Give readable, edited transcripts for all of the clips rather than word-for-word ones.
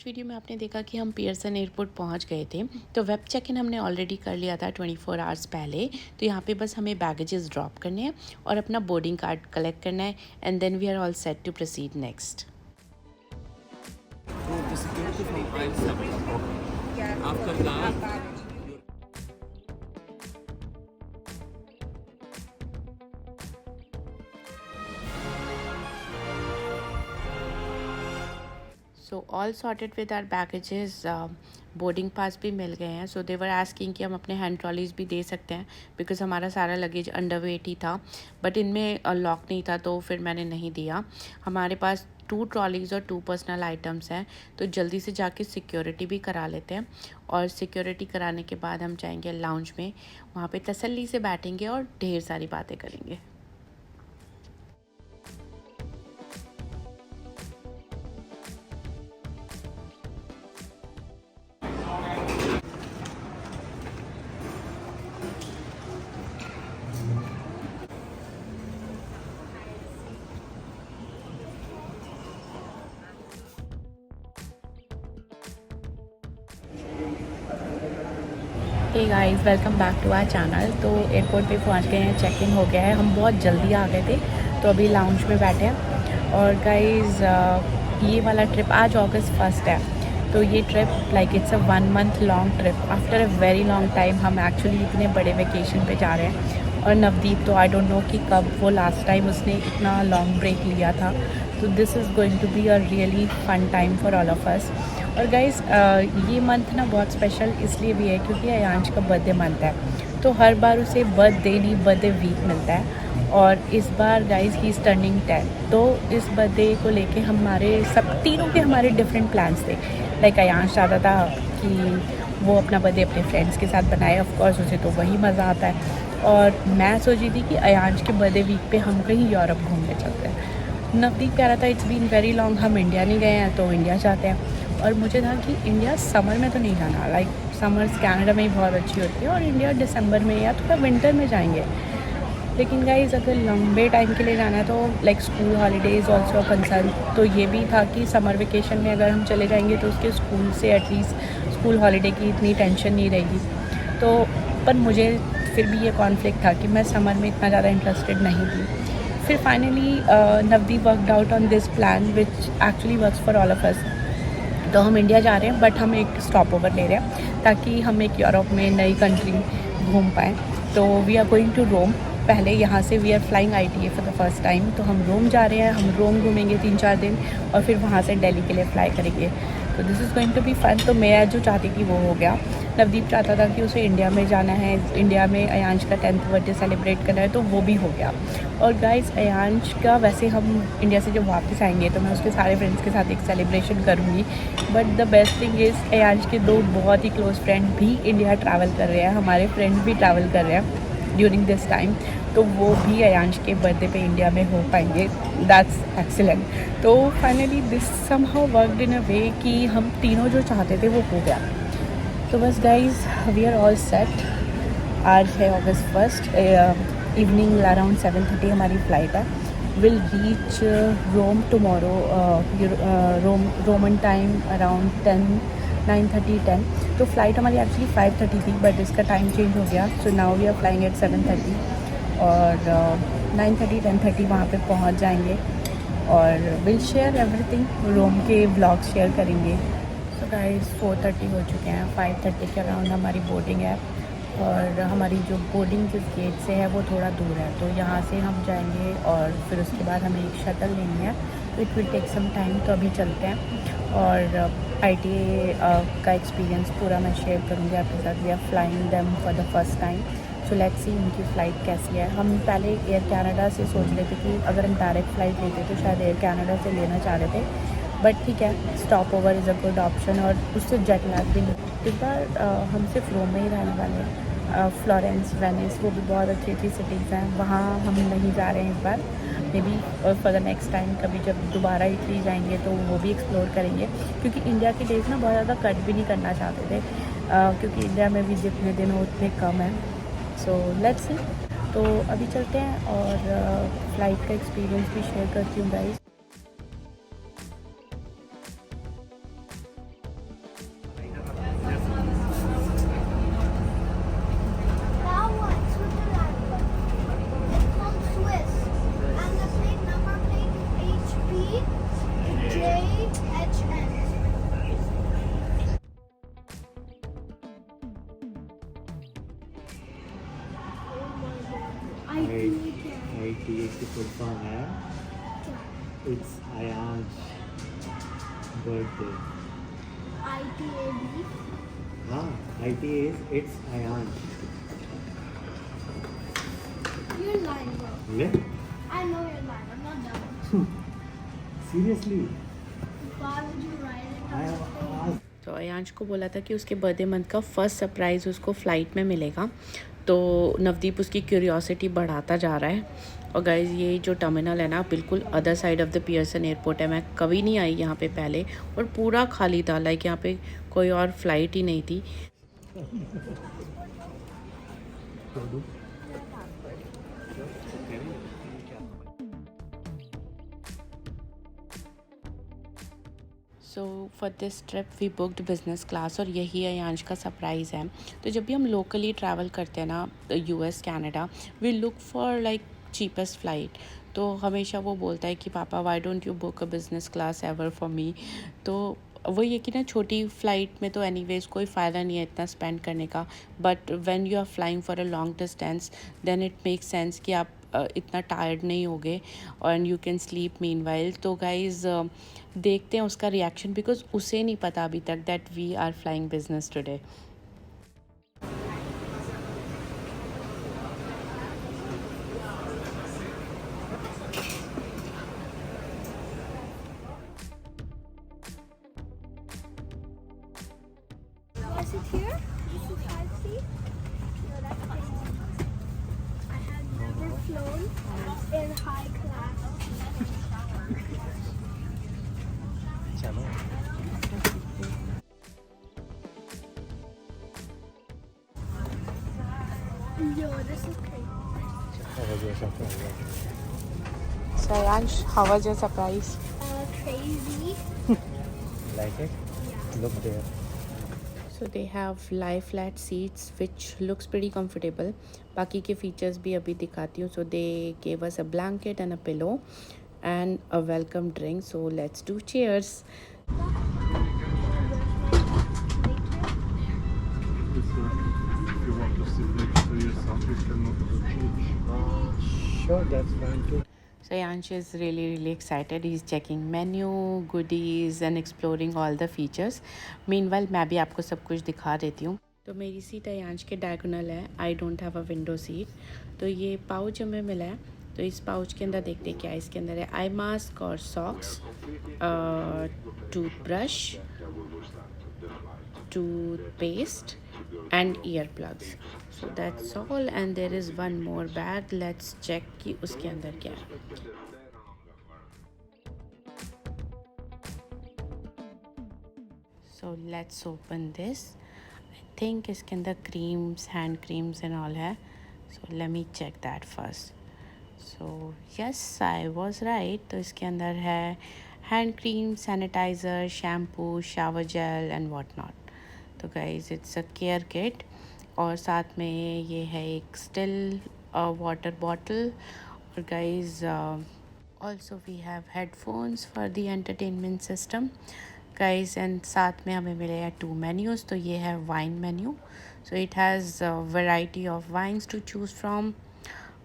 Video में आपने देखा कि हम पियर्सन एयरपोर्ट पहुंच गए थे। तो वेब चेक इन हमने ऑलरेडी कर लिया था 24 आवर्स पहले। तो यहाँ पे बस हमें बैगेजेस ड्रॉप करने हैं और अपना बोर्डिंग कार्ड कलेक्ट करना है and then we are all set to proceed next. The security from aisle 7. After that, so all sorted with our baggages. Boarding pass भी मिल गए हैं। सो दे वर आस्किंग कि हम अपने हैंड ट्रॉलीज भी दे सकते हैं बिकॉज हमारा सारा लगेज अंडर वेट ही था, बट इनमें लॉक नहीं था तो फिर मैंने नहीं दिया। हमारे पास 2 ट्रॉलीज़ और 2 पर्सनल आइटम्स हैं, तो जल्दी से जाके सिक्योरिटी भी करा लेते हैं और सिक्योरिटी कराने के बाद हम जाएंगे लाउंज में। वहाँ पे तसल्ली से बैठेंगे और ढेर सारी बातें करेंगे। Hey guys, welcome back to our channel. तो एयरपोर्ट पे पहुंच गए हैं, चेक इन हो गया है। हम बहुत जल्दी आ गए थे तो अभी लाउंज में बैठे हैं। और गाइस ये वाला ट्रिप आज अगस्त 1 है, तो ये trip like it's a 1 month long trip. After a very long time हम एक्चुअली इतने बड़े वेकेशन पे जा रहे हैं। और नवदीप तो आई डोंट नो कि कब वो लास्ट टाइम उसने इतना लॉन्ग ब्रेक लिया था। तो this is going to be a really fun time for all of us. और गाइज़ ये मंथ ना बहुत स्पेशल इसलिए भी है क्योंकि अयांश का बर्थडे मंथ है। तो हर बार उसे बर्थडे नहीं बर्थडे वीक मिलता है। और इस बार गाइज़ ही इज़ टर्निंग 10। तो इस बर्थडे को लेके हमारे सब तीनों के हमारे डिफरेंट प्लान्स थे। लाइक अयांश चाहता था कि वो अपना बर्थडे अपने फ्रेंड्स के साथ बनाए, ऑफकोर्स उसे तो वही मज़ा आता है। और मैं सोची थी कि अयांश के बर्थडे वीक पे हम कहीं यूरोप घूमने चलते हैं। नवदीप कह रहा था इट्स बीन वेरी लॉन्ग, हम इंडिया नहीं गए हैं तो इंडिया जाते हैं। और मुझे था कि इंडिया समर में तो नहीं जाना, लाइक समर्स कनाडा में ही बहुत अच्छी होती है और इंडिया दिसंबर में या थोड़ा विंटर में जाएंगे। लेकिन गाइज अगर लंबे टाइम के लिए जाना है तो like school holidays also concern. तो ये भी था कि समर वेकेशन में अगर हम चले जाएंगे तो उसके स्कूल से एटलीस्ट स्कूल हॉलीडे की इतनी टेंशन नहीं रहेगी। तो पर मुझे फिर भी ये कॉन्फ्लिक्ट था कि मैं समर में इतना ज़्यादा इंटरेस्टेड नहीं थी। फिर finally Navdeep worked out on this plan which actually works for all of अस। तो हम इंडिया जा रहे हैं बट हम एक स्टॉप ओवर ले रहे हैं ताकि हम एक यूरोप में नई कंट्री घूम पाएँ। तो we are going to Rome. पहले यहाँ से we are flying ITA for the first time. तो हम रोम जा रहे हैं, हम रोम घूमेंगे 3-4 दिन और फिर वहाँ से दिल्ली के लिए फ़्लाई करेंगे। तो this is going to be fun. तो मैं जो चाहती थी वो हो गया। नवदीप चाहता था कि उसे इंडिया में जाना है, इंडिया में अयांश का 10th बर्थडे सेलिब्रेट करना है, तो वो भी हो गया। और गाइस अयांश का वैसे हम इंडिया से जब वापस आएंगे तो मैं उसके सारे फ्रेंड्स के साथ एक सेलिब्रेशन करूँगी। But the best thing is Ayansh के 2 बहुत ही क्लोज फ्रेंड भी इंडिया ट्रैवल कर रहे हैं, हमारे फ्रेंड भी ट्रैवल कर रहे हैं ड्यूरिंग दिस टाइम। तो वो भी अयांश के बर्थडे पे इंडिया में हो पाएंगे। That's excellent. तो finally this somehow worked in a way कि हम तीनों जो चाहते थे वो हो गया। तो बस guys we are all set. आज है अगस्त 1, इवनिंग अराउंड 7:30 हमारी फ़्लाइट है। Will reach Rome tomorrow, Roman time around 9:30-10। तो फ़्लाइट हमारी एक्चुअली 5:30 थी बट इसका टाइम चेंज हो गया। So now we are flying at 7:30 और 9:30-10:30 वहाँ पे पहुँच जाएंगे और विल शेयर एवरीथिंग, रोम के ब्लॉग्स शेयर करेंगे। तो गाइस 4:30 हो चुके हैं, 5:30 के अराउंड हमारी बोर्डिंग है। और हमारी जो बोर्डिंग जिस गेट से है वो थोड़ा दूर है, तो यहाँ से हम जाएंगे और फिर उसके बाद हमें एक शटल लेनी है। तो it will take some time, तो अभी चलते हैं। और ITA का एक्सपीरियंस पूरा मैं शेयर करूँगी आपके साथ। We are flying them for the first time. So let's see उनकी फ़्लाइट कैसी है। हम पहले एयर कनाडा से सोच रहे थे कि अगर हम डायरेक्ट फ़्लाइट लेते तो शायद एयर कनाडा से लेना चाह रहे थे, बट ठीक है, stop over is a good option और उससे जेट लैग भी नहीं। इस बार हम सिर्फ रोम में ही रहने वाले हैं। फ्लोरेंस, वेनिस, वो भी बहुत अच्छी अच्छी सिटीज़ हैं, वहाँ हम नहीं जा रहे हैं इस बार। Maybe for the next time कभी जब दोबारा इटली जाएंगे तो वो भी एक्सप्लोर करेंगे, क्योंकि इंडिया के डेज ना बहुत ज़्यादा कट भी नहीं करना चाहते थे क्योंकि इंडिया में भी जितने दिन हो उतने कम हैं। सो लेट्स सी। तो अभी चलते हैं और फ़्लाइट का एक्सपीरियंस भी शेयर करती हूँ गाइस। IT की फुल फॉर्म है इट्स आयांश बर्थडे. ITAB. हाँ, IT is it's Aayansh. You're lying, bro. ले I know you're lying. I'm not dumb. seriously. Why would you write it I on have the page? asked. तो अयांश को बोला था कि उसके बर्थडे मंथ का फर्स्ट सरप्राइज़ उसको फ़्लाइट में मिलेगा। तो नवदीप उसकी क्यूरियोसिटी बढ़ाता जा रहा है। और गाइज़ ये जो टर्मिनल है ना बिल्कुल other side of the Pearson airport है। मैं कभी नहीं आई यहाँ पे पहले और पूरा खाली था, लाइक यहाँ पे कोई और फ्लाइट ही नहीं थी। So for this trip we booked business class और यही अयांश का सरप्राइज़ है। तो जब भी हम लोकली ट्रैवल करते हैं ना US Canada, we look for like cheapest flight. तो हमेशा वो बोलता है कि पापा why don't you book a business class ever for me. तो वो ये कि ना छोटी फ़्लाइट में तो एनीवेज़ कोई फ़ायदा नहीं है इतना स्पेंड करने का, but when you are flying for a long distance then it makes sense कि आप इतना टायर्ड नहीं होगे and you can sleep meanwhile. तो गाइज़ देखते हैं उसका रिएक्शन, बिकॉज उसे नहीं पता अभी तक that we are flying business today. Is it here? This is 5C? No, that's 5C. I have never flown in high class. चलो. Yo, this is crazy. So Ayansh, how was your surprise? Crazy. Like it? Yeah. Look there. So they have lie flat seats which looks pretty comfortable. बाकी के features भी अभी दिखाती हूँ. So they gave us a blanket and a pillow and a welcome drink. So let's do cheers. If you want to sit next to yourself, you can not Sure, that's fine too. So Ayansh is really excited. He's checking menu, goodies and exploring all the features. Meanwhile मैं भी आपको सब कुछ दिखा देती हूँ. तो मेरी सीट अयांश के डायगोनल है. I don't have a window seat. तो ये पाउच हमें मिला है. तो इस पाउच के अंदर देखते हैं क्या है. इसके अंदर है आई मास्क और socks, toothbrush, toothpaste and ear plugs. So that's all and there is one more bag. Let's check कि उसके अंदर क्या है. So let's open this. I think इसके अंदर creams, hand creams and all है. So let me check that first. So yes, I was right. तो इसके अंदर है hand cream, sanitiser, shampoo, shower gel and what not. तो guys it's a care kit और साथ में ये है एक स्टिल वाटर बॉटल. और guys also we have headphones for the entertainment system guys. And साथ में हमें मिले हैं 2 मेन्यूज़. तो ये है wine menu. So it has variety of wines to choose from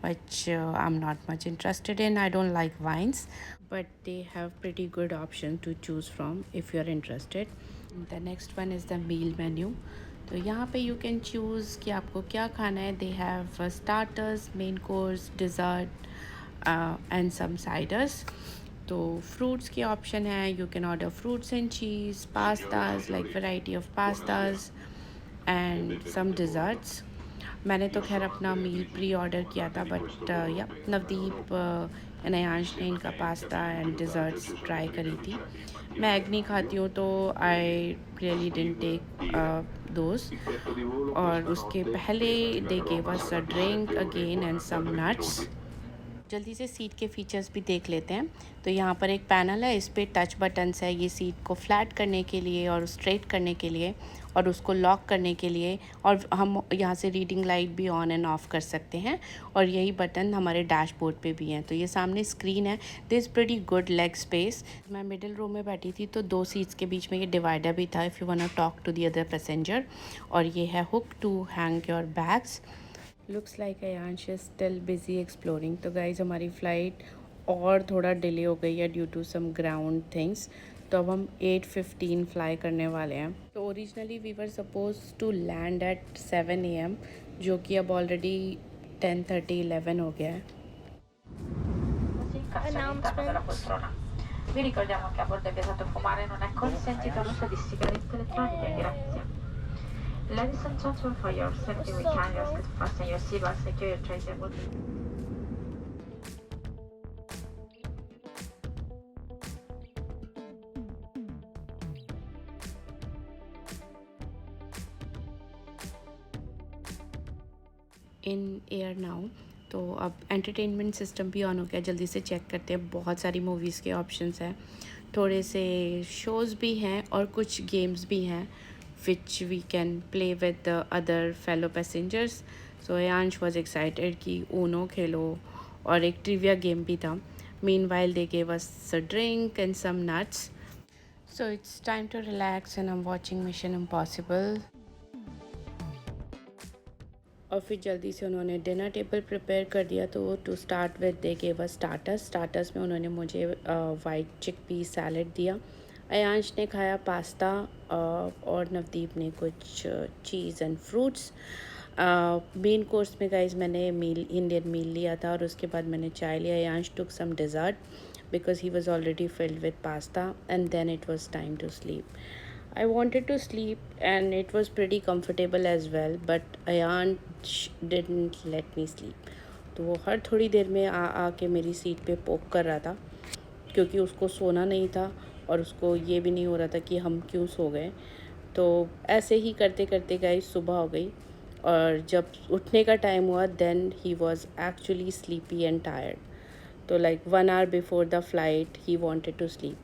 which I'm not much interested in. I don't like wines, but they have pretty good option to choose from if you're interested. The next one is the meal menu. तो यहाँ पे you can choose कि आपको क्या खाना है. They have starters, main course, dessert and some ciders. तो fruits के option है. You can order fruits and cheese, pastas, like variety of pastas and some desserts. मैंने तो खैर अपना मील प्री ऑर्डर किया था, बट या नवदीप एंड अयांश ने इनका पास्ता एंड डिज़र्ट्स ट्राई करी थी. मैं एग नहीं खाती हूँ तो I really didn't take those. और उसके पहले they gave us a drink again and some nuts. जल्दी से सीट के फीचर्स भी देख लेते हैं. तो यहाँ पर एक पैनल है, इस पर टच बटन्स है. ये सीट को फ्लैट करने के लिए और स्ट्रेट करने के लिए और उसको लॉक करने के लिए. और हम यहाँ से रीडिंग लाइट भी ऑन एंड ऑफ कर सकते हैं. और यही बटन हमारे डैशबोर्ड पे भी हैं. तो ये सामने स्क्रीन है. This pretty good leg space. मैं मिडिल रो में बैठी थी तो 2 सीट्स के बीच में ये डिवाइडर भी था if you want to talk to the other passenger. और ये है hook to hang your bags. Looks like Ayansh is still busy exploring. तो गाइज हमारी फ़्लाइट और थोड़ा डिले हो गई है due to some ground things. तो अब हम 8:15 फ्लाई करने वाले हैं। तो originally we were suppose to land at 7 AM, जो कि अब ऑलरेडी 10:30 11 हो गया है। Vi ricordiamo che a bordo vietato fumare, non è consentito l'uso di sigarette elettroniche, grazie. Ladies and gentlemen, for your safety, we kindly ask you to fasten your seatbelt, secure your tray table. In air now. तो अब entertainment system भी on हो गया, जल्दी से check करते हैं। बहुत सारी मूवीज़ के ऑप्शंस हैं, थोड़े से शोज़ भी हैं और कुछ गेम्स भी हैं which we can play with the other fellow passengers. So Ayansh was excited कि ऊनो खेलो, और एक ट्रिविया गेम भी था। Meanwhile they gave us a drink and some nuts. So it's time to relax and I am watching Mission Impossible. और फिर जल्दी से उन्होंने डिनर टेबल प्रिपेयर कर दिया। तो to start with they gave us starters में उन्होंने मुझे वाइट चिकपी सैलड दिया। अयांश ने खाया पास्ता और नवदीप ने कुछ cheese and fruits. Main course में गाइज मैंने इंडियन मील लिया था और उसके बाद मैंने चाय लिया। Ayansh took some dessert because he was already filled with pasta and then it was time to sleep. I wanted to sleep and it was pretty comfortable as well, but Ayansh didn't let me sleep. तो वो हर थोड़ी देर में आके मेरी seat पे पोक कर रहा था, क्योंकि उसको सोना नहीं था और उसको ये भी नहीं हो रहा था कि हम क्यों सो गए। तो ऐसे ही करते करते गाइस सुबह हो गई, और जब उठने का टाइम हुआ then he was actually sleepy and tired. तो like 1 hour before the flight he wanted to sleep.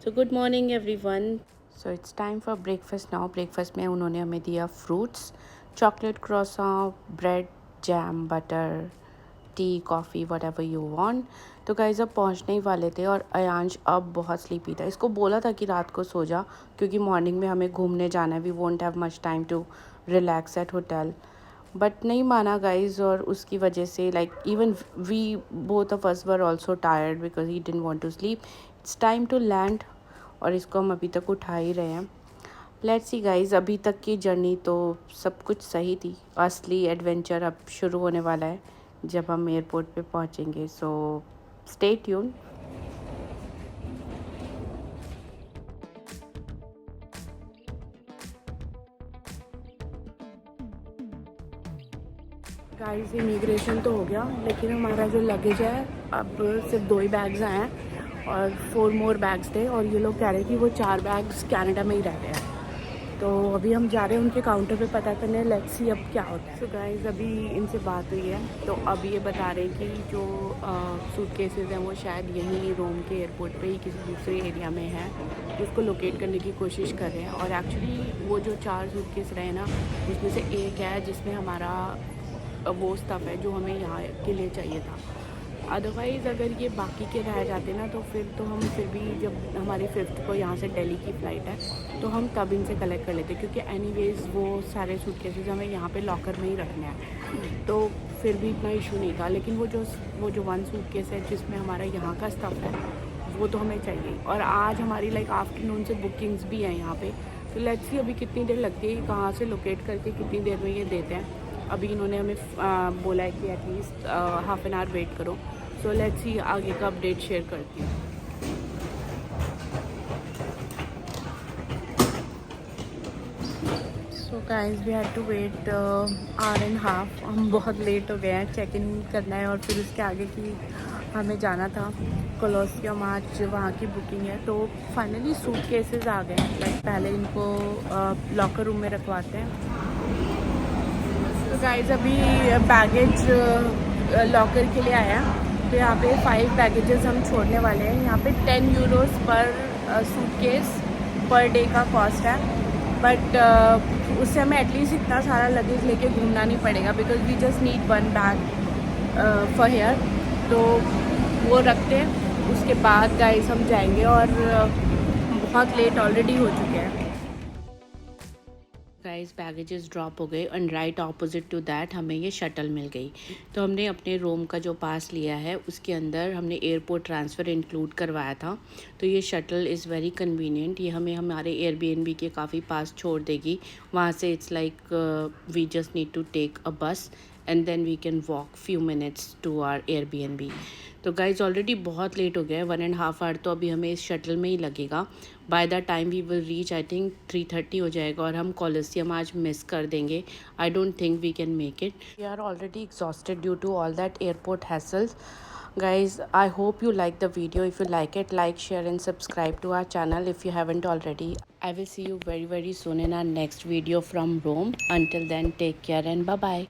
So good morning everyone. So it's time for breakfast now. Breakfast में उन्होंने हमें दिया fruits, chocolate croissant, bread, jam, butter, tea, coffee, whatever you want. तो guys अब पहुंचने ही वाले थे और अयांश अब बहुत स्लीपी था। इसको बोला था कि रात को सो जा, क्योंकि मॉर्निंग में हमें घूमने जाना है, we won't have much time to relax at hotel. But नहीं माना गाइज, और उसकी वजह से like even we both of us were also tired because he didn't want to sleep. It's time to land और इसको हम अभी तक उठा ही रहे हैं। लेट्स सी गाइज, अभी तक की जर्नी तो सब कुछ सही थी। असली एडवेंचर अब शुरू होने वाला है जब हम एयरपोर्ट पे पहुंचेंगे। So stay tune. Guys immigration तो हो गया, लेकिन हमारा जो लगेज है अब सिर्फ 2 ही बैग्स आए हैं और 4 मोर बैग्स थे, और ये लोग कह रहे कि वो 4 बैग्स कनाडा में ही रह गए हैं। तो अभी हम जा रहे हैं उनके काउंटर पे पता करने, लेट्स सी अब क्या होता है। सो गाइस अभी इनसे बात हुई है, तो अब ये बता रहे हैं कि जो सूटकेसेस हैं वो शायद यहीं रोम के एयरपोर्ट पे ही किसी दूसरे एरिया में है, उसको लोकेट करने की कोशिश कर रहे हैं। और एक्चुअली वो जो 4 सूटकेस रहे ना, उसमें से एक है जिसमें हमारा वो स्टफ़ है जो हमें यहाँ के लिए चाहिए था। अदरवाइज़ अगर ये बाकी के रह जाते ना, तो फिर तो हम फिर भी जब हमारी 5th को यहाँ से दिल्ली की फ़्लाइट है तो हम तब इनसे कलेक्ट कर लेते, क्योंकि एनीवेज़ वो सारे सूटकेसेस हमें यहाँ पे लॉकर में ही रखने हैं, तो फिर भी इतना इशू नहीं था। लेकिन वो जो 1 सूटकेस है जिसमें हमारा यहाँ का स्टफ़ है वो तो हमें चाहिए। और आज हमारी लाइक आफ्टरनून से बुकिंग्स भी हैं यहाँ पे, तो लेट्स सी अभी कितनी देर लगती है, कहाँ से लोकेट करके कितनी देर में ये देते हैं। अभी इन्होंने हमें बोला है कि at least half an hour wait करो। सो लेट्स सी आगे का अपडेट शेयर करती हूँ। So guys we had to wait hour and half। हम बहुत लेट हो गए हैं, चेक इन करना है और फिर उसके आगे की हमें जाना था कोलोसियम, आज वहाँ की बुकिंग है। तो फाइनली सूट केसेस आ गए हैं, लाइक पहले इनको लॉकर रूम में रखवाते हैं। तो गाइस अभी बैगेज लॉकर के लिए आया, तो यहाँ पे 5 बैगेजेस हम छोड़ने वाले हैं। यहाँ पे 10 यूरोस पर सूटकेस पर डे का कॉस्ट है, बट उससे हमें एटलीस्ट इतना सारा लगेज लेके घूमना नहीं पड़ेगा, because we just need 1 bag for here. तो वो रखते हैं, उसके बाद गाइस हम जाएंगे, और बहुत लेट ऑलरेडी हो चुके हैं। गाइस बैगेजेस ड्रॉप हो गए and right opposite to that हमें ये शटल मिल गई। तो हमने अपने रूम का जो पास लिया है उसके अंदर हमने एयरपोर्ट ट्रांसफ़र इंक्लूड करवाया था। तो ये शटल इज़ वेरी कन्वीनियंट, ये हमें हमारे एयरबीएनबी के काफ़ी पास छोड़ देगी। वहाँ से it's like we just need to take a bus and then we can walk few minutes to our Airbnb. तो गाइज ऑलरेडी बहुत लेट हो गया है, 1.5 आवर तो अभी हमें इस शटल में ही लगेगा। By the time we will reach I think 3:30 हो जाएगा और हम कोलोसियम आज मिस कर देंगे। I don't think we can make it. We are already exhausted due to all that airport hassles. Guys, I hope you like the video. If you like it, like, share and subscribe to our channel if you haven't already. I will see you very soon in our next video from Rome. Until then, take care and bye bye.